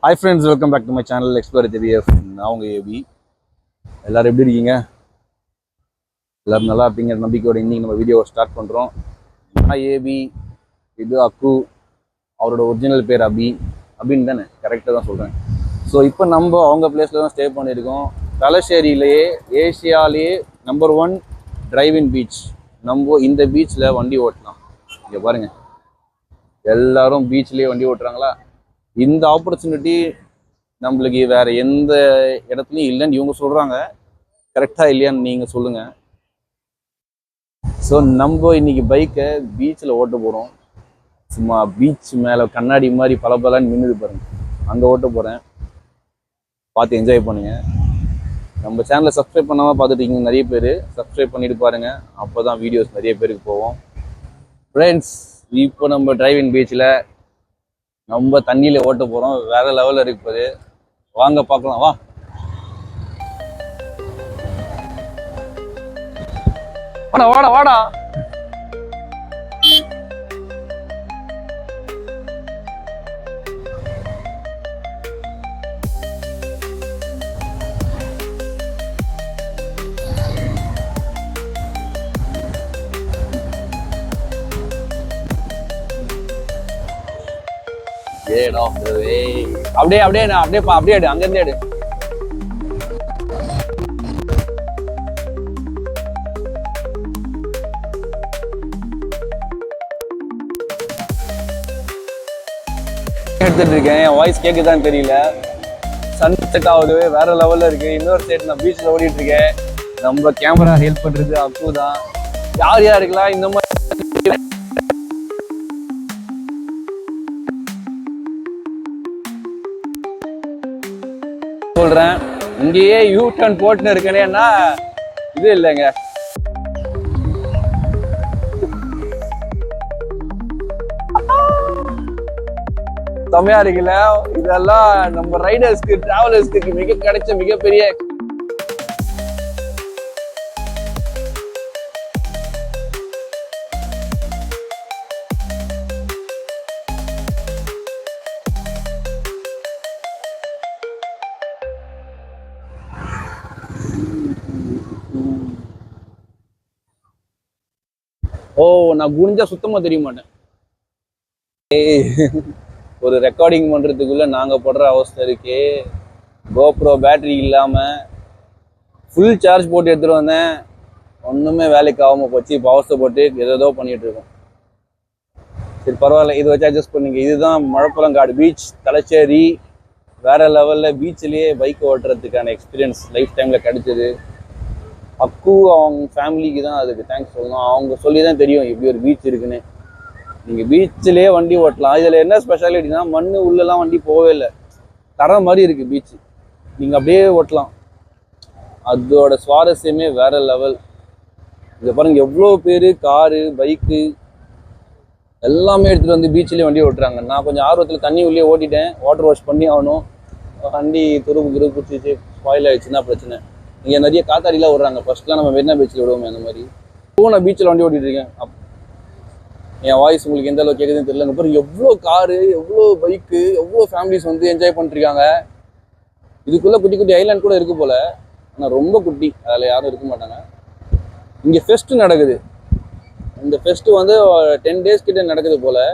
Hi friends, welcome back to my channel Explorer JBF. நான் உங்க AB. எல்லாரும் எப்படி இருக்கீங்க? எல்லாரும் நல்லா இருப்பீங்க நம்பிக்கையோட இன்னைக்கு நம்ம வீடியோவை ஸ்டார்ட் பண்றோம். நான் ஏபி, இது அக்கு, அவரோட ஒரிஜினல் பேர் அபின்னு தானே கரெக்டாக தான் சொல்கிறேன். ஸோ இப்போ நம்ம அவங்க பிளேஸில் தான் ஸ்டே பண்ணியிருக்கோம். தலசேரியிலேயே ஏஷியாலேயே நம்பர் 1 டிரைவிங் பீச். நம்ம இந்த பீச்சில் வண்டி ஓட்டலாம். இங்கே பாருங்கள், எல்லாரும் பீச்லேயே வண்டி ஓட்டுறாங்களா? இந்த ஆப்பர்ச்சுனிட்டி நம்மளுக்கு வேற எந்த இடத்துலையும் இல்லைன்னு இவங்க சொல்றாங்க. கரெக்டா இல்லையான்னு நீங்க சொல்லுங்க. ஸோ நம்ம இன்னைக்கு பைக்கை பீச்சில் ஓட்ட போறோம். சும்மா பீச் மேல கண்ணாடி மாதிரி பலன்னு மின்னுது பாருங்க, அங்க ஓட்ட போறேன். பார்த்து என்ஜாய் பண்ணுங்க. நம்ம சேனலை சப்ஸ்கிரைப் பண்ணாம பார்த்துட்டு இருக்கீங்க நிறைய பேர், சப்ஸ்கிரைப் பண்ணிட்டு பாருங்க. அப்போதான் வீடியோஸ் நிறைய பேருக்கு போவோம். ஃப்ரெண்ட்ஸ், இப்போ நம்ம டிரைவிங் பீச்சில் நம்ம தண்ணியில ஓட்ட போறோம். வேற லெவல்ல இருக்குது. வாங்க பார்க்கலாம். வா. வாடா வாடா வாடா. அப்படியே அப்படியே அப்படியே அப்படியே எடு, அங்க இருந்து எடு. எடுத்துட்டு இருக்கேன். என் வாய்ஸ் கேக்குதான்னு தெரியல. சன் செட் ஆகுது, வேற லெவல்ல இருக்கு. இன்னொரு சைட் நான் பீச்ல ஓடிட்டு இருக்கேன். நம்ம கேமரா ஹெல்ப் பண்றது அப்பு தான். யார் யாருக்கெல்லாம் இந்த மாதிரி சொல்றேன், இங்கேயே யூ டர்ன் போட்டுன்னு இருக்கேன்னா இது இல்லைங்க. செம்மையா இருக்குல்ல? இதெல்லாம் நம்ம ரைடர்ஸ்க்கு, டிராவலர்ஸ்க்கு கிடைச்ச மிகப்பெரிய நான் குனிஞ்சா சுத்தமா தெரிய மாட்டேன். ஒரு ரெக்கார்டிங் பண்றதுக்குள்ள நாங்க படுற அவஸ்தை இருக்கே. கோப்ரோ பேட்டரி இல்லாம ஃபுல் சார்ஜ் போட்டு எடுத்துட்டு வந்தேன், ஒண்ணுமே வேலைக்கு ஆகாம போச்சு. இப்போ அவஸ்தை போட்டு ஏதோ பண்ணிட்டு இருக்கோம். சரி பரவாயில்ல, இதை வச்சு அட்ஜஸ்ட் பண்ணுங்க. இதுதான் மழப்பழங்காடு பீச், தலச்சேரி. வேற லெவல்ல பீச்லயே பைக் ஓட்டுறதுக்கான எக்ஸ்பீரியன்ஸ் லைஃப் டைம்ல கிடைச்சது. அக்கு அவங்க ஃபேமிலிக்கு தான் அதுக்கு தேங்க்ஸ் சொல்லணும். அவங்க சொல்லி தான் தெரியும் இப்படி ஒரு பீச் இருக்குன்னு. நீங்கள் பீச்சிலே வண்டி ஓட்டலாம். இதில் என்ன ஸ்பெஷாலிட்டினா, மண் உள்ளெல்லாம் வண்டி போகவே இல்லை, தர மாதிரி இருக்குது பீச்சு. நீங்கள் அப்படியே ஓட்டலாம். அதோட சுவாரஸ்யமே வேற லெவல். இதை பாருங்க, எவ்வளோ பேர் காரு, பைக்கு எல்லாமே எடுத்துகிட்டு வந்து பீச்சிலே வண்டி ஓட்டுறாங்க. நான் கொஞ்சம் ஆர்வத்தில் தண்ணி உள்ளே ஓட்டிட்டேன். வாட்டர் வாஷ் பண்ணி ஆகணும். வண்டி துருப்பு குடிச்சிச்சு, ஸ்பாயில் ஆயிடுச்சுன்னா பிரச்சனை. இங்கே நிறைய காத்தாடிலாம் விடுறாங்க. ஃபர்ஸ்ட்லாம் நம்ம மெரினா பீச்சில் விடுவோமே அந்த மாதிரி. நான் பீச்சில் வண்டி ஓட்டிட்டு இருக்கேன். என் வாய்ஸ் உங்களுக்கு எந்த அளவுக்கு கேட்குதுன்னு தெரியல. அப்புறம் எவ்வளோ காரு, எவ்வளோ பைக்கு, எவ்வளோ ஃபேமிலிஸ் வந்து என்ஜாய் பண்ணிருக்காங்க. இதுக்குள்ள குட்டி குட்டி ஐலாண்ட் கூட இருக்கு போல, ஆனால் ரொம்ப குட்டி, அதில் யாரும் இருக்க மாட்டாங்க. இங்கே ஃபெஸ்ட் நடக்குது. இந்த ஃபெஸ்ட் வந்து 10 days கிட்ட நடக்குது போல.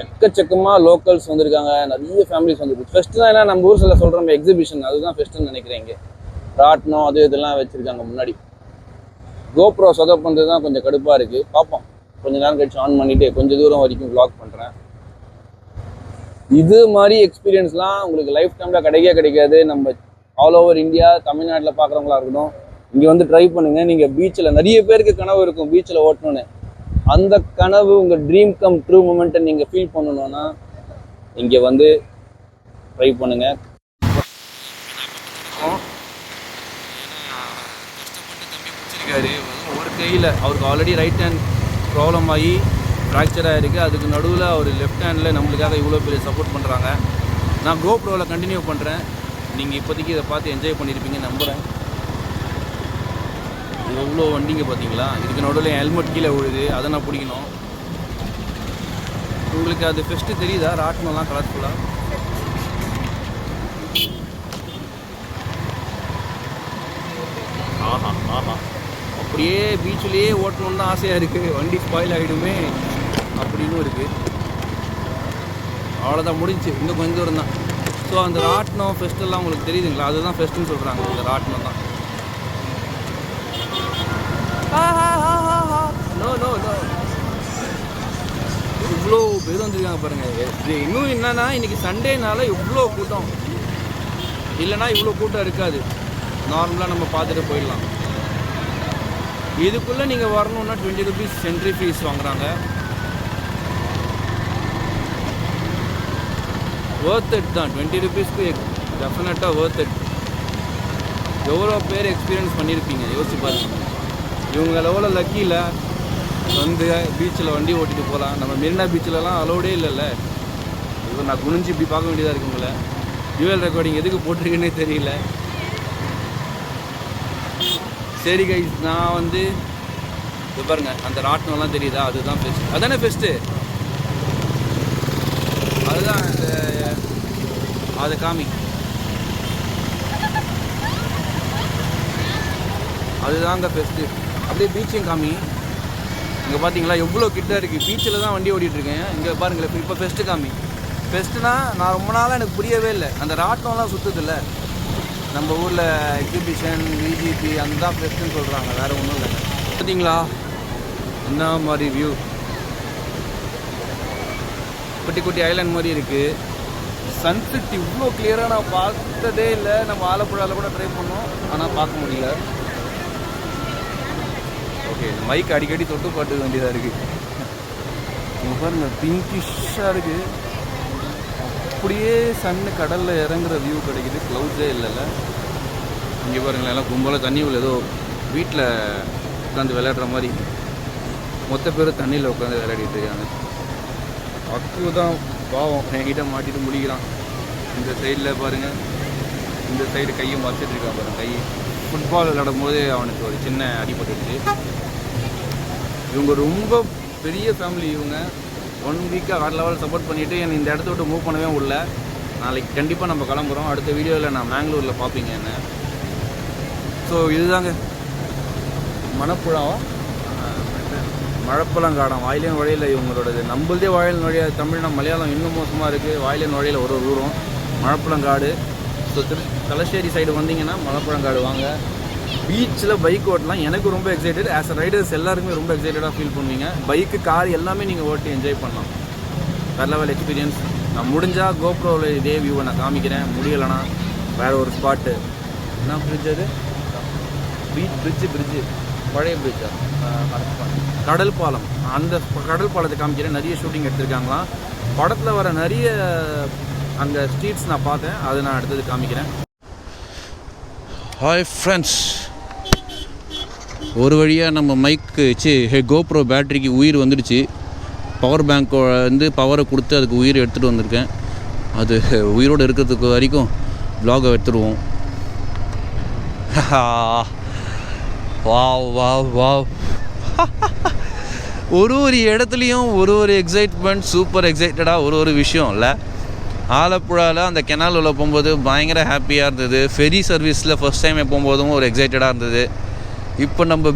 எக்கச்சக்கமாக லோக்கல்ஸ் வந்திருக்காங்க, நிறைய ஃபேமிலிஸ் வந்துருக்கு. ஃபெஸ்ட்லாம் என்ன, நம்ம ஊர் சில சொல்கிறோம் எக்ஸிபிஷன், அதுதான் ஃபெஸ்ட்னு நினைக்கிறேன். இங்கே ராட்னம் அது இதெல்லாம் வச்சுருக்காங்க முன்னாடி. கோப்ரோ சொதப் பண்ணுறது தான் கொஞ்சம் கடுப்பாக இருக்குது. பார்ப்போம், கொஞ்சம் நேரம் கழிச்சு ஆன் பண்ணிவிட்டு கொஞ்சம் தூரம் வரைக்கும் வ்ளாக் பண்ணுறேன். இது மாதிரி எக்ஸ்பீரியன்ஸ்லாம் உங்களுக்கு லைஃப் டைமில் கிடைக்காது. நம்ம ஆல் ஓவர் இந்தியா, தமிழ்நாட்டில் பார்க்குறவங்களா இருக்கட்டும், இங்கே வந்து ட்ரை பண்ணுங்கள். நீங்கள் பீச்சில் நிறைய பேருக்கு கனவு இருக்கும் பீச்சில் ஓட்டணுன்னு. அந்த கனவு, உங்கள் ட்ரீம் கம் ட்ரூ மூமெண்ட்டை நீங்கள் ஃபீல் பண்ணணுன்னா இங்கே வந்து ட்ரை பண்ணுங்கள். ஒரு கையில் அவருக்கு ஆல்ரெடி ரைட் ஹேண்ட் ப்ராப்ளம் ஆகி ஃப்ராக்சர் ஆகிருக்கு. அதுக்கு நடுவில் அவர் லெஃப்ட் ஹேண்டில் நம்மளுக்காக இவ்வளோ பெரிய சப்போர்ட் பண்ணுறாங்க. நான் கோப்ரோவில் கண்டினியூ பண்ணுறேன். நீங்கள் இப்போதைக்கு இதை பார்த்து என்ஜாய் பண்ணியிருப்பீங்க நம்புகிறேன். எவ்வளோ வண்டிங்க பார்த்தீங்களா? இதுக்கு நடுவில் என் ஹெல்மெட் கீழே விழுது, அதை நான் பிடிக்கணும். உங்களுக்கு அது ஃபெஸ்ட்டு தெரியுதா? ராட்னம்லாம் கலர்ஃபுல்லாக பீச்சிலேயே ஓட்டணுன்னு தான் ஆசையாக இருக்குது, வண்டி ஸ்பாயில் ஆகிடுமே அப்படின்னு இருக்குது. அவ்வளோதான், முடிஞ்சு. இன்னும் கொஞ்சம் தூரம் தான். ஸோ அந்த ராட்டினம் ஃபெஸ்டெல்லாம் உங்களுக்கு தெரியுதுங்களா, அதுதான் ஃபெஸ்ட்டுன்னு சொல்கிறாங்க இந்த ராட்டினம் தான். நோ நோ நோ, இவ்வளோ பேர் வந்துருக்காங்க பாருங்கள். இன்னும் என்னன்னா இன்றைக்கி சண்டேனால இவ்வளோ கூட்டம், இல்லைனா இவ்வளோ கூட்டம் இருக்காது. நார்மலாக நம்ம பார்த்துட்டு போயிடலாம். இதுக்குள்ளே நீங்கள் வரணுன்னா 20 rupees என்ட்ரி ஃபீஸ் வாங்குறாங்க. worth it தான். 20 rupeesக்கு டெஃபினட்டாக worth it. எவ்வளோ பேர் எக்ஸ்பீரியன்ஸ் பண்ணியிருப்பீங்க யோசிச்சு பாருங்க. இவங்க லெவலில் லக்கியில் வந்து பீச்சில் வண்டி ஓட்டிகிட்டு போகலாம். நம்ம மெரினா பீச்சிலலாம் அலோடே இல்லைல்ல. இப்போ நான் குனிஞ்சு இப்படி பார்க்க வேண்டியதாக இருக்குது. உங்களை யூஎல் ரெக்கார்டிங் எதுக்கு போட்டிருக்கேன்னே தெரியல. சரி கைஸ், நான் வந்து இது பாருங்க, அந்த ராட்டினம்லாம் தெரியுதா, அதுதான் ஃபெஸ்ட். அதானே ஃபெஸ்ட்டு, அதுதான். அதை காமி, அதுதாங்க ஃபெஸ்ட்டு. அப்படியே பீச்சையும் காமி. இங்கே பார்த்தீங்களா எவ்வளோ கிட்ட இருக்குது. பீச்சில் தான் வண்டி ஓட்டிகிட்ருக்கேன். இங்கே பாருங்களேன், இப்போ ஃபெஸ்ட்டு காமி. ஃபெஸ்ட்டுனா நான் ரொம்ப நாளாக எனக்கு புரியவே இல்லை. அந்த ராட்டினம்லாம் சுற்றுதில்ல நம்ம ஊரில், எக்ஸிபிஷன் விஜிபி அந்த தான் ஃபெஸ்ட்டுன்னு சொல்கிறாங்க, வேறு ஒன்றும் இல்லை. பார்த்தீங்களா என்ன மாதிரி வியூ, குட்டி குட்டி ஐலாண்ட் மாதிரி இருக்குது. சன்செட் இவ்வளோ கிளியராக நான் பார்த்ததே இல்லை. நம்ம ஆலப்புழாவில் கூட ட்ரை பண்ணோம், ஆனால் பார்க்க முடியல. ஓகே, மைக் அடிக்கடி தொட்டு பாட்டுக்க வேண்டியதாக இருக்குது. இங்கே பாருங்கள், பிங்கிஷாக இருக்குது. அப்படியே சன்னு கடலில் இறங்குற வியூ கிடைக்குது. க்ளவுட்ஸே இல்லைல்ல. இங்கே பாருங்களேன், எல்லாம் கும்பலாக தண்ணி உள்ள ஏதோ வீட்டில் உட்காந்து விளையாடுற மாதிரி மொத்த பேர் தண்ணியில் உட்காந்து விளையாடிட்டு இருக்காங்க. அக்கு தான் பாவம், என்கிட்ட மாட்டிட்டு முடிக்கிறான். இந்த சைடில் பாருங்கள், இந்த சைடு கையை மறைச்சிட்டு இருக்கான் பாருங்கள். கை ஃபுட்பால் விளையாடும் போது அவனுக்கு ஒரு சின்ன அடிபட்டுருச்சு. இவங்க ரொம்ப பெரிய ஃபேமிலி. இவங்க 1 வீக்காக வேறு லெவல் சப்போர்ட் பண்ணிவிட்டு என்னை இந்த இடத்த விட்டு மூவ் பண்ணவே முடியல. நாளைக்கு கண்டிப்பாக நம்ம கிளம்புறோம். அடுத்த வீடியோவில் நான் மேங்களூரில் பார்ப்பீங்க என்ன. ஸோ இதுதாங்க மணப்புழாவா மழப்பழங்காடம். வாயிலேயும் நுழையில இவங்களோடது. நம்மளதே வாயில் நுழைய, தமிழ்னா மலையாளம் இன்னும் மோசமாக இருக்குது. வாயிலே நுழையில ஒரு ஊரும் மழப்பழங்காடு. ஸோ தலശ്ശേരി சைடு வந்தீங்கன்னா மழப்பழங்காடு வாங்க. பீச்சில் பைக் ஓட்டலாம். எனக்கு ரொம்ப எக்ஸைட்டட். ஆஸ் அ ரைடர்ஸ் எல்லாருக்குமே ரொம்ப எக்ஸைட்டடாக ஃபீல் பண்ணுவீங்க. பைக்கு, கார் எல்லாமே நீங்கள் ஓட்டி என்ஜாய் பண்ணலாம். வேறு லெவல் எக்ஸ்பீரியன்ஸ். நான் முடிஞ்சால் கோப்ரோவில் இதே வியூவை நான் காமிக்கிறேன். முடியலைன்னா வேறு ஒரு ஸ்பாட்டு. என்ன பிரிட்ஜ் அது? பிரிட்ஜு பழைய பிரிட்ஜா, கடல் பாலம். அந்த கடல் பாலத்தை காமிக்கிறேன். நிறைய ஷூட்டிங் எடுத்திருக்காங்களாம். படத்தில் வர நிறைய அந்த ஸ்ட்ரீட்ஸ் நான் பார்த்தேன். அதை நான் அடுத்தது காமிக்கிறேன். ஹாய் ஃப்ரெண்ட்ஸ், ஒரு வழியாக நம்ம மைக்கு கோப்ரோ பேட்டரிக்கு உயிர் வந்துடுச்சு. பவர் பேங்க் வந்து பவரை கொடுத்து அதுக்கு உயிர் எடுத்துகிட்டு வந்திருக்கேன். அது உயிரோடு இருக்கிறதுக்கு வரைக்கும் வ்ளாகை எடுத்துடுவோம். Wow wow wow. ஒரு இடத்துலையும் ஒரு எக்ஸைட்மெண்ட், சூப்பர் எக்ஸைட்டடாக ஒரு விஷயம் இல்லை. ஆலப்புழாவில் அந்த கெனால் உள்ள போகும்போது பயங்கர ஹாப்பியாக இருந்தது. ஃபெரி சர்வீஸில் ஃபஸ்ட் டைம் போகும்போதும் ஒரு எக்ஸைட்டடாக இருந்தது. இப்போ நம்ம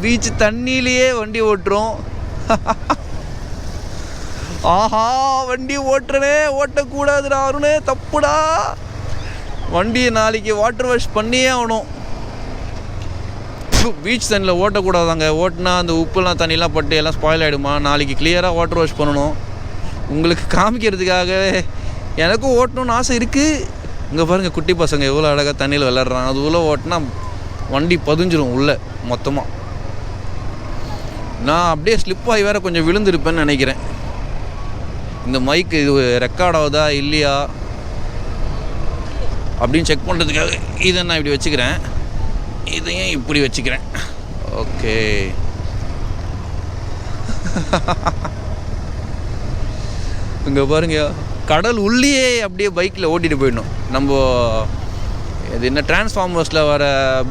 பீச் தண்ணியிலேயே வண்டி ஓட்டுறோம். ஆஹா, வண்டி ஓட்டுறனே, ஓட்டக்கூடாதுடா அருணே, தப்புடா. வண்டியை நாளைக்கு வாட்டர் வாஷ் பண்ணியே ஆகணும். பீச் தண்ணியில் ஓட்டக்கூடாதாங்க. ஓட்டினா அந்த உப்புலாம் தண்ணிலாம் பட்டு எல்லாம் ஸ்பாயில் ஆகிடுமா. நாளைக்கு கிளியராக வாட்டர் வாஷ் பண்ணணும். உங்களுக்கு காமிக்கிறதுக்காகவே எனக்கும் ஓட்டணும்னு ஆசை இருக்குது. இங்கே பாருங்கள், குட்டி பசங்க எவ்வளோ அழகாக தண்ணியில் விளையாடுறாங்க. அது உள்ள ஓட்டினா வண்டி பதிஞ்சிடும் உள்ளே மொத்தமாக. நான் அப்படியே ஸ்லிப் ஆகி வேறு கொஞ்சம் விழுந்திருப்பேன்னு நினைக்கிறேன். இந்த மைக்கு இது ரெக்கார்ட் ஆகுதா இல்லையா அப்படின்னு செக் பண்ணுறதுக்காக இதை நான் இப்படி வச்சுக்கிறேன். இதையும் இப்படி வச்சுக்கிறேன். ஓகே. இங்கே பாருங்க, கடல் உள்ளேயே அப்படியே பைக்கில் ஓட்டிகிட்டு போயிடணும். நம்ம இது என்ன டிரான்ஸ்ஃபார்மர்ஸில் வர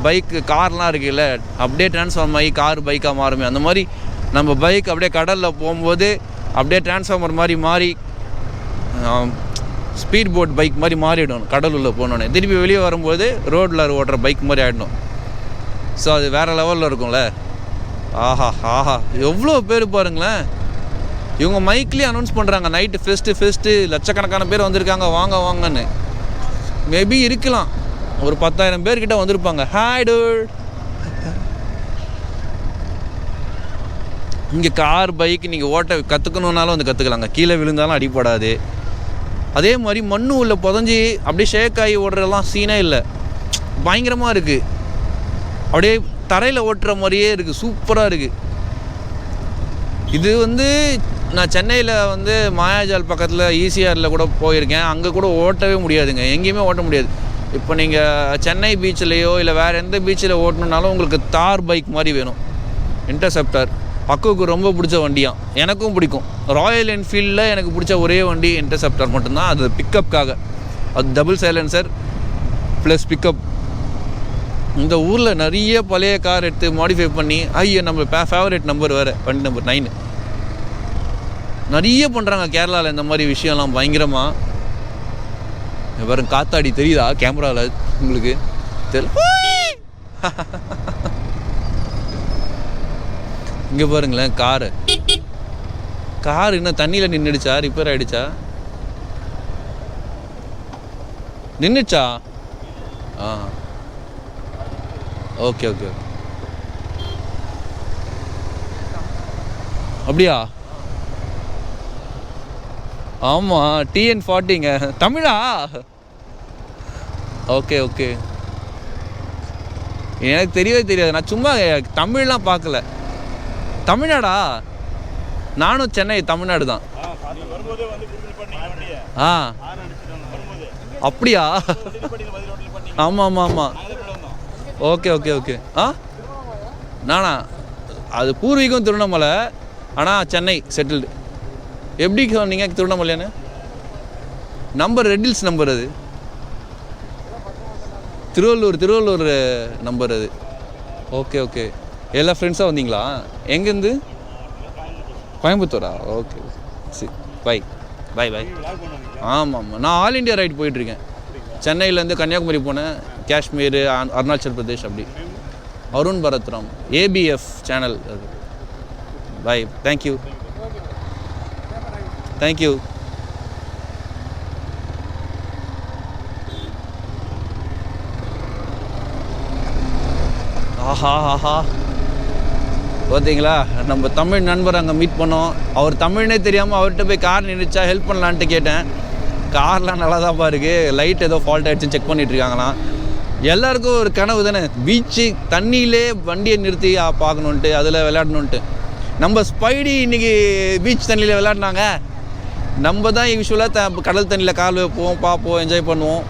பைக்கு, கார்லாம் இருக்குல்ல, அப்படியே டிரான்ஸ்ஃபார்ம் ஆகி கார் பைக்காக மாறுமே, அந்த மாதிரி நம்ம பைக் அப்படியே கடலில் போகும்போது அப்படியே டிரான்ஸ்ஃபார்மர் மாதிரி மாறி ஸ்பீட் போட் பைக் மாதிரி மாறிடணும். கடல் உள்ளே போனோன்னே திருப்பி வெளியே வரும்போது ரோட்டில் ஓட்டுற பைக் மாதிரி ஆகிடணும். ஸோ அது வேறு லெவலில் இருக்கும்ல. ஆஹா ஆஹா எவ்வளோ பேர் பாருங்களேன். இவங்க மைக்லேயே அனௌன்ஸ் பண்ணுறாங்க நைட்டு ஃபெஸ்ட்டு லட்சக்கணக்கான பேர் வந்திருக்காங்க வாங்க வாங்கன்னு. மேபி இருக்கலாம், ஒரு 10,000 பேர்கிட்ட வந்திருப்பாங்க. Hi dude. இங்கே கார் பைக் நீங்கள் ஓட்ட கற்றுக்கணுன்னாலும் வந்து கற்றுக்கலாங்க, கீழே விழுந்தாலும் அடிப்படாது. அதே மாதிரி மண்ணு உள்ள புதஞ்சி அப்படியே ஷேக் ஆகி ஓடுறதெல்லாம் சீனே இல்லை, பயங்கரமாக இருக்குது. அப்படியே தரையில் ஓட்டுற மாதிரியே இருக்குது, சூப்பராக இருக்குது. இது வந்து நான் சென்னையில் வந்து மாயாஜால் பக்கத்தில் ஈசிஆரில் கூட போயிருக்கேன், அங்கே கூட ஓட்டவே முடியாதுங்க, எங்கேயுமே ஓட்ட முடியாது. இப்போ நீங்கள் சென்னை பீச்சிலையோ இல்லை வேறு எந்த பீச்சில் ஓட்டணுன்னாலும் உங்களுக்கு தார் பைக் மாதிரி வேணும். இன்டர்செப்டர் அக்குவுக்கு ரொம்ப பிடிச்ச வண்டியாம், எனக்கும் பிடிக்கும். ராயல் என்ஃபீல்டில் எனக்கு பிடிச்ச ஒரே வண்டி இன்டர்செப்டர் மட்டும்தான், அது பிக்கப்புக்காக. அது டபுள் சைலன்சர் ப்ளஸ் பிக்கப். இந்த ஊரில் நிறைய பழைய கார் எடுத்து மாடிஃபை பண்ணி நம்ம ஃபேவரட் நம்பர் வேறு வண்டி நம்பர் 9 நிறைய பண்ணுறாங்க கேரளாவில் இந்த மாதிரி விஷயம்லாம் பயங்கரமாக. பாருங்க காத்தாடி தெரியுதா கேமராவில் உங்களுக்கு இங்கே பாருங்களேன் கார் இன்னும் தண்ணியில் நின்றுடுச்சா, ரிப்பேர் ஆகிடுச்சா, நின்றுச்சா? ஓகே ஓகே அப்படியா? ஆமாம் TN40ங்க. தமிழா? ஓகே ஓகே, எனக்கு தெரியவே தெரியாது, நான் சும்மா தமிழ்லாம் பார்க்கல. தமிழ்நாடா? நானும் சென்னை தமிழ்நாடு தான். அப்படியா? ஆமாம் ஆமாம் ஆமாம். Okay okay okay. நானா அது பூர்வீகம் திருவண்ணாமலை, ஆனால் சென்னை செட்டில்டு. எப்படி நீங்கள் திருவண்ணாமலையானு? நம்பர் ரெட்டில்ஸ் நம்பர், அது திருவள்ளூர் நம்பர் அது. ஓகே ஓகே, எல்லா ஃப்ரெண்ட்ஸாக வந்தீங்களா? எங்கேருந்து? கோயம்புத்தூரா? ஓகே சரி, பை. ஆமாம் நான் ஆல் இண்டியா ரைட் போயிட்டுருக்கேன். சென்னையிலேருந்து கன்னியாகுமரி போனேன், காஷ்மீர், அருணாச்சல் பிரதேஷ், அப்படி. அருண் பரத்ராம், ABF சேனல் அது. Bye, thank you. ஆஹா பார்த்தீங்களா, நம்ம தமிழ் நண்பர் அங்கே மீட் பண்ணோம். அவர் தமிழ்னே தெரியாமல் அவர்கிட்ட போய் கார் நின்றுச்சா ஹெல்ப் பண்ணலான்ட்டு கேட்டேன். கார்லாம் நல்லா தான்ப்பா இருக்குது, லைட் ஏதோ ஃபால்ட் ஆகிடுச்சுன்னு செக் பண்ணிகிட்டு இருக்காங்களாம். எல்லாருக்கும் ஒரு கனவு தானே, பீச்சு தண்ணியிலே வண்டியை நிறுத்தி பார்க்கணுன்ட்டு, அதில் விளையாடணுன்ட்டு. நம்ம ஸ்பைடி இன்றைக்கி பீச் தண்ணியில் விளையாடினாங்க. நம்ம தான் யூஸ்வலாக கடல் தண்ணியில் கால் வைப்போம், பார்ப்போம், என்ஜாய் பண்ணுவோம்.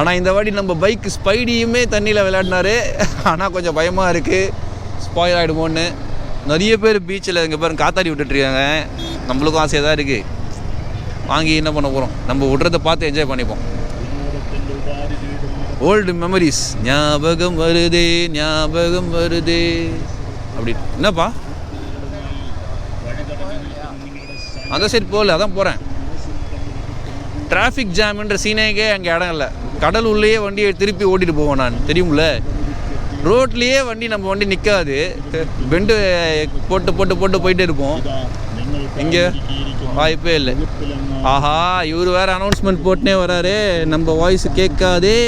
ஆனால் இந்த வாட்டி நம்ம பைக் ஸ்பைடியுமே தண்ணியில் விளையாடினாரு. ஆனால் கொஞ்சம் பயமாக இருக்குது, ஸ்பாயில் ஆகிடுமோன்னு. நிறைய பேர் பீச்சில் இங்கே பாருங்க காத்தாடி விட்டுட்ருக்காங்க. நம்மளுக்கும் ஆசையாக தான் இருக்குது, வாங்கி என்ன பண்ண போகிறோம், நம்ம விட்றதை பார்த்து என்ஜாய் பண்ணிப்போம். ஓல்டு மெமரிஸ் ஞாபகம் வருதே அப்படி. என்னப்பா அந்த சைடு போகல, அதான் போகிறேன். டிராஃபிக் ஜாம்ன்ற சீனேக்கே அங்கே இடம் இல்லை. கடல் உள்ளேயே வண்டியை திருப்பி ஓட்டிகிட்டு போவோம் நான், தெரியும்ல. ரோட்லேயே நம்ம வண்டி நிற்காது, பெண்டு போட்டு போயிட்டே இருப்போம். இங்கே வாய்ப்பே இல்லை. ஆஹா, இவர் வேறு அனௌன்ஸ்மெண்ட் போட்டுனே வராரு, நம்ம வாய்ஸ் கேட்காதே.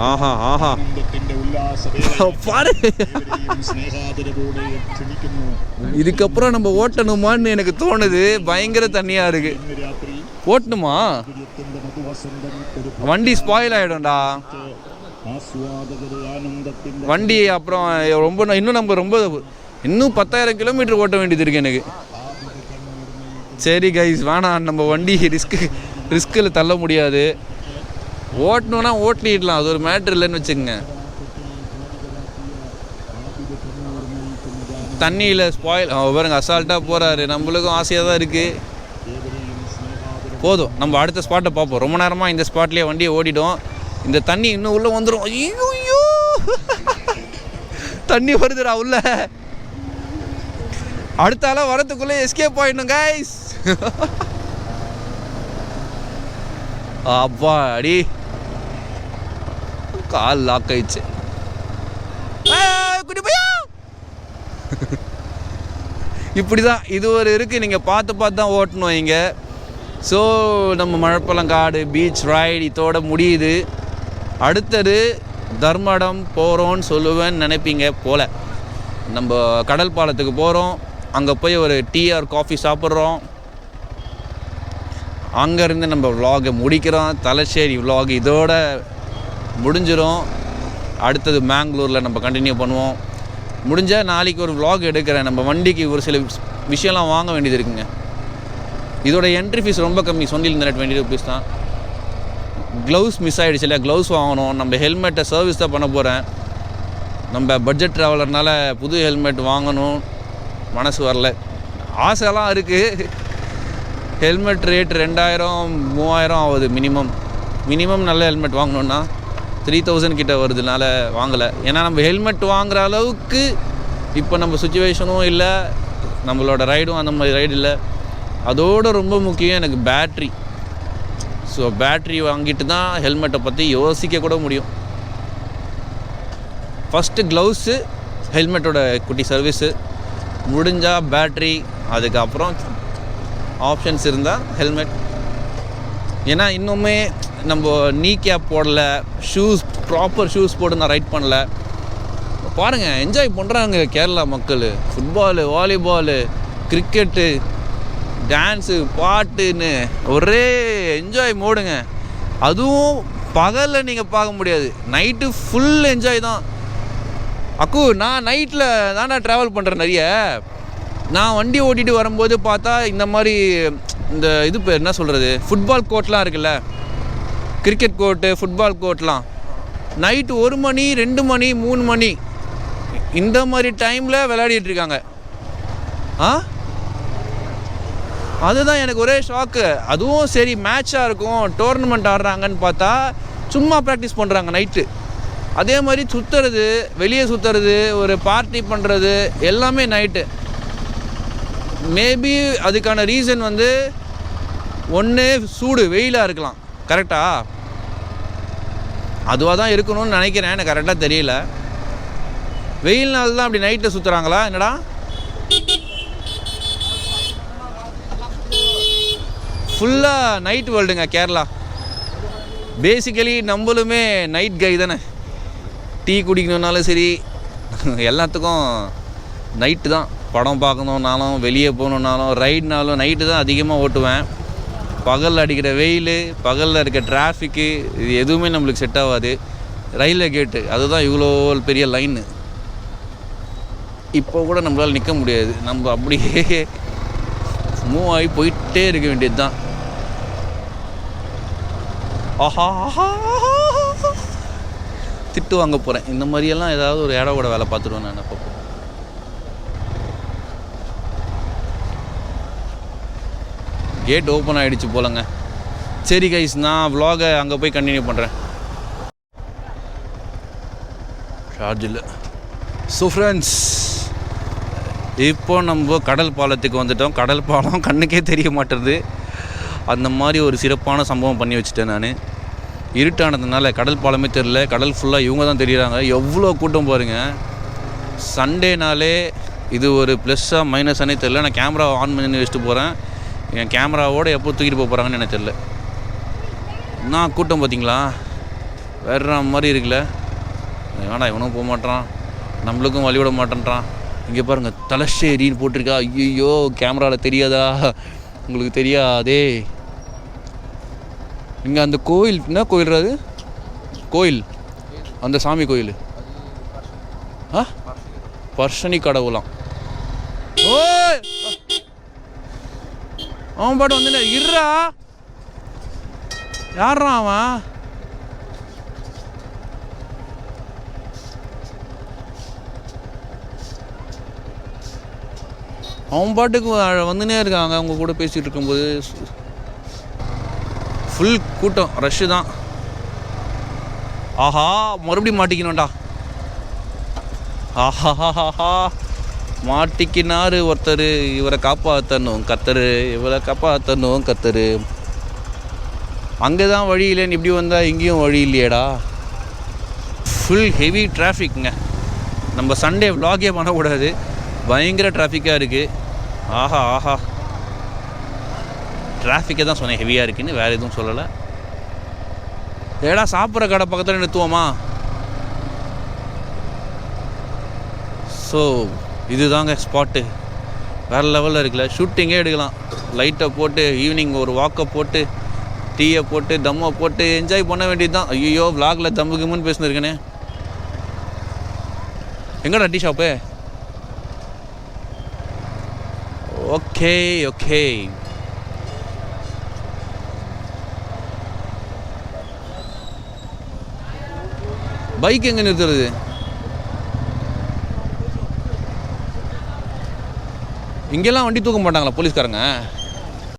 ஆஹா ஆஹா பாரு, இதுக்கப்புறம் நம்ம ஓட்டணுமான்னு எனக்கு தோணுது. பயங்கர தண்ணியா இருக்கு, ஓட்டணுமா? வண்டி ஸ்பாயில் ஆகிடும்டா வண்டி. அப்புறம் இன்னும் 10,000 கிலோமீட்டர் ஓட்ட வேண்டியது இருக்கு எனக்கு. சரி கைஸ், வேணாம், நம்ம வண்டி ரிஸ்கில் தள்ள முடியாது. ஓட்டணுன்னா ஓட்டிடலாம், அது ஒரு மேட்ரு இல்லைன்னு வச்சுக்கோங்க. தண்ணியில் ஸ்பாயில் பாருங்க, அசால்ட்டாக போகிறாரு. நம்மளுக்கும் ஆசையாக தான் இருக்குது. போதும், நம்ம அடுத்த ஸ்பாட்டை பார்ப்போம். ரொம்ப நேரமாக இந்த ஸ்பாட்லேயே வண்டியை ஓடிடும். இந்த தண்ணி இன்னும் உள்ளே வந்துடும். ஐயோ தண்ணி வருதுடா உள்ள. அடுத்தால வரத்துக்குள்ளே எஸ்கேப் ஆகிடணும் கைஸ். அப்பா அடி, கால் லாக் ஆயிடுச்சு. இப்படி தான் இது ஒரு இருக்குது. நீங்கள் பார்த்து தான் ஓட்டணும் இங்கே. ஸோ நம்ம மழப்பழங்காடு பீச் ரைடு இதோட முடியுது. அடுத்தது தர்மடம் போகிறோன்னு சொல்லுவேன்னு நினைப்பீங்க போல். நம்ம கடல் பாலத்துக்கு போகிறோம். அங்கே போய் ஒரு டீ ஆர் காஃபி சாப்பிட்றோம். அங்கேருந்து நம்ம விலாகை முடிக்கிறோம். தலச்சேரி விலாக் இதோட முடிஞ்சிடும். அடுத்தது மேங்களூரில் நம்ம கண்டினியூ பண்ணுவோம். முடிஞ்சால் நாளைக்கு ஒரு விலாக் எடுக்கிறேன். நம்ம வண்டிக்கு ஒரு சில விஷயம்லாம் வாங்க வேண்டியது இருக்குங்க. இதோட என்ட்ரி ஃபீஸ் ரொம்ப கம்மி, சொல்லியிருந்தேன் 20 ரூபீஸ் தான். க்ளவுஸ் மிஸ் ஆகிடுச்சு இல்லை, க்ளவுஸ் வாங்கணும். நம்ம ஹெல்மெட்டை சர்வீஸ் தான் பண்ண போகிறேன். நம்ம பட்ஜெட் ட்ராவலர்னால புது ஹெல்மெட் வாங்கணும் மனசு வரல. ஆசைலாம் இருக்குது. ஹெல்மெட் ரேட் 2000-3000 ஆகுது மினிமம் நல்ல ஹெல்மெட் வாங்கணுன்னா 3000 கிட்ட வருதுனால வாங்கலை. ஏன்னா நம்ம ஹெல்மெட் வாங்குகிற அளவுக்கு இப்போ நம்ம சுச்சுவேஷனும் இல்லை, நம்மளோட ரைடும் அந்த மாதிரி ரைடு இல்லை. அதோடு ரொம்ப முக்கியம் எனக்கு பேட்ரி. ஸோ பேட்ரி வாங்கிட்டு தான் ஹெல்மெட்டை பற்றி யோசிக்க கூட முடியும். ஃபஸ்ட்டு க்ளவுஸு, ஹெல்மெட்டோட குட்டி சர்வீஸு, முடிஞ்சால் பேட்ரி, அதுக்கப்புறம் ஆப்ஷன்ஸ் இருந்தால் ஹெல்மெட். ஏன்னா இன்னுமே நம்ம நீ கேப் போடல, ப்ராப்பர் ஷூஸ் போட்டு நான் ரைட் பண்ணல. பாருங்கள் என்ஜாய் பண்ணுறாங்க கேரளா மக்கள். ஃபுட்பாலு, வாலிபாலு, கிரிக்கெட்டு, டான்ஸு, பாட்டுன்னு ஒரே என்ஜாய் மோடுங்க. அதுவும் பகலில் நீங்கள் பார்க்க முடியாது, நைட்டு ஃபுல் என்ஜாய் தான். நான் நைட்டில் தானே ட்ராவல் பண்ணுறேன் நிறைய. நான் வண்டி ஓட்டிகிட்டு வரும்போது பார்த்தா இந்த மாதிரி இந்த இது பேர் என்ன சொல்கிறது, ஃபுட்பால் கோர்ட்லாம் இருக்குல்ல, கிரிக்கெட் கோர்ட்டு, ஃபுட்பால் கோர்ட்லாம் நைட்டு 1 மணி 2 மணி 3 மணி இந்த மாதிரி டைமில் விளையாடிட்டு இருக்காங்க. அதுதான் எனக்கு ஒரே ஷாக்கு. அதுவும் சரி மேட்சாக இருக்கும், டோர்னமெண்ட் ஆடுறாங்கன்னு பார்த்தா சும்மா ப்ராக்டிஸ் பண்ணுறாங்க நைட்டு. அதே மாதிரி சுற்றுறது, வெளியே சுற்றுறது, ஒரு பார்ட்டி பண்ணுறது எல்லாமே நைட்டு. மேபி அதுக்கான ரீசன் வந்து ஒன்று சூடு, வெயிலாக இருக்கலாம். கரெக்டாக அதுவாக தான் இருக்கணும்னு நினைக்கிறேன், எனக்கு கரெக்டாக தெரியல. வெயில்னால தான் அப்படி நைட்டில் சுற்றுறாங்களா என்னடா? ஃபுல்லாக நைட் வேர்ல்டுங்க கேரளா. பேசிக்கலி நம்மளுமே நைட் கை தானே. டீ குடிக்கணுன்னாலும் சரி, எல்லாத்துக்கும் நைட்டு தான். படம் பார்க்கணுன்னாலும், வெளியே போகணுன்னாலும், ரைட்னாலும் நைட்டு தான் அதிகமாக ஓட்டுவேன். பகலில் அடிக்கிற வெயில், பகலில் இருக்க டிராஃபிக்கு, இது எதுவுமே நம்மளுக்கு செட் ஆகாது. ரயில்வே கேட்டு அதுதான் இவ்வளோ பெரிய லைன்னு. இப்போ கூட நம்மளால் நிற்க முடியாது, நம்ம அப்படியே மூவ் ஆகி போயிட்டே இருக்க வேண்டியது தான். திட்டு வாங்க போகிறேன். இந்த மாதிரியெல்லாம் ஏதாவது ஒரு ஏடோட வேலை பார்த்துருவேன் நான் அப்போ. கேட் ஓப்பன் ஆகிடுச்சு போலங்க. சரி கைஸ், நான் vlog-ஐ அங்கே போய் கண்டினியூ பண்ணுறேன். சார்ஜ் இல்லை. ஸோ ஃப்ரெண்ட்ஸ், இப்போ நம்ம கடல் பாலத்துக்கு வந்துட்டோம். கடல் பாலம் கண்ணுக்கே தெரிய மாட்டேறது. அந்த மாதிரி ஒரு சிறப்பான சம்பவம் பண்ணி வச்சுட்டேன் நான். இருட்டானதுனால கடல் பாலமே தெரில. கடல் ஃபுல்லாக இவங்க தான் தெரியுறாங்க. எவ்வளோ கூட்டம் பாருங்கள். சண்டேனாலே இது ஒரு ப்ளஸ்ஸாக மைனஸானே தெரில. நான் கேமரா ஆன் பண்ணி வச்சுட்டு போகிறேன். என் கேமராவோடு எப்போ தூக்கிட்டு போக போகிறாங்கன்னு எனக்கு தெரில. நான் கூட்டம் பார்த்தீங்களா, வேற மாதிரி இருக்குல்ல. வேணா இவனும் போக மாட்டான், நம்மளுக்கும் வழி விட மாட்டேன்றான். இங்கே பாருங்கள், தலச்சேரின்னு போட்டிருக்கா. ஐயோ, கேமராவில் தெரியாதா? உங்களுக்கு தெரியாதே. இங்கே அந்த கோயில், என்ன கோயில்றாது கோயில், அந்த சாமி கோயில் பர்ஷனி கடவுளாம். ஓய், அவன் பாட்டு வந்து இருறா, யாரா அவன்? அவன் பாட்டுக்கு வந்துனே இருக்காங்க. அவங்க கூட பேசிகிட்டு இருக்கும்போது ஃபுல் கூட்டம், ரஷ்ஷு தான். ஆஹா, மறுபடியும் மாட்டிக்கணும்டா. ஆஹாஹாஹா, மாட்டிக்கினாரு ஒருத்தர். இவரை காப்பாற்றணும் கத்தரு, இவரை காப்பாற்றணும் கத்தரு. அங்கே தான் வழி இல்லைன்னு இப்படி வந்தால் இங்கேயும் வழி இல்லையேடா. Full heavy டிராஃபிக்ங்க. நம்ம சண்டே vlog-ஏ பண்ணக்கூடாது, பயங்கர டிராஃபிக்காக இருக்குது. ஆஹா ஆஹா, டிராஃபிக்கை தான் சொன்னேன் ஹெவியாக இருக்குன்னு, வேறு எதுவும் சொல்லலை. ஏடா சாப்பிட்ற கடை பக்கத்தில் நிறுத்துவோமா? ஸோ இதுதாங்க ஸ்பாட்டு, வேறு லெவலில் இருக்குல்ல. ஷூட்டிங்கே எடுக்கலாம், லைட்டை போட்டு ஈவினிங் ஒரு வாக்கை போட்டு டீயை போட்டு தம்மை போட்டு என்ஜாய் பண்ண வேண்டியது தான். ஐயோ vlog-ல தம்பு கிம்முன்னு பேசினிருக்கேனே. எங்கடா tea shop? Okay okay, bike எங்கே நிறுத்துறது? இங்கெல்லாம் வண்டி தூக்க மாட்டாங்களா போலீஸ்காரங்க?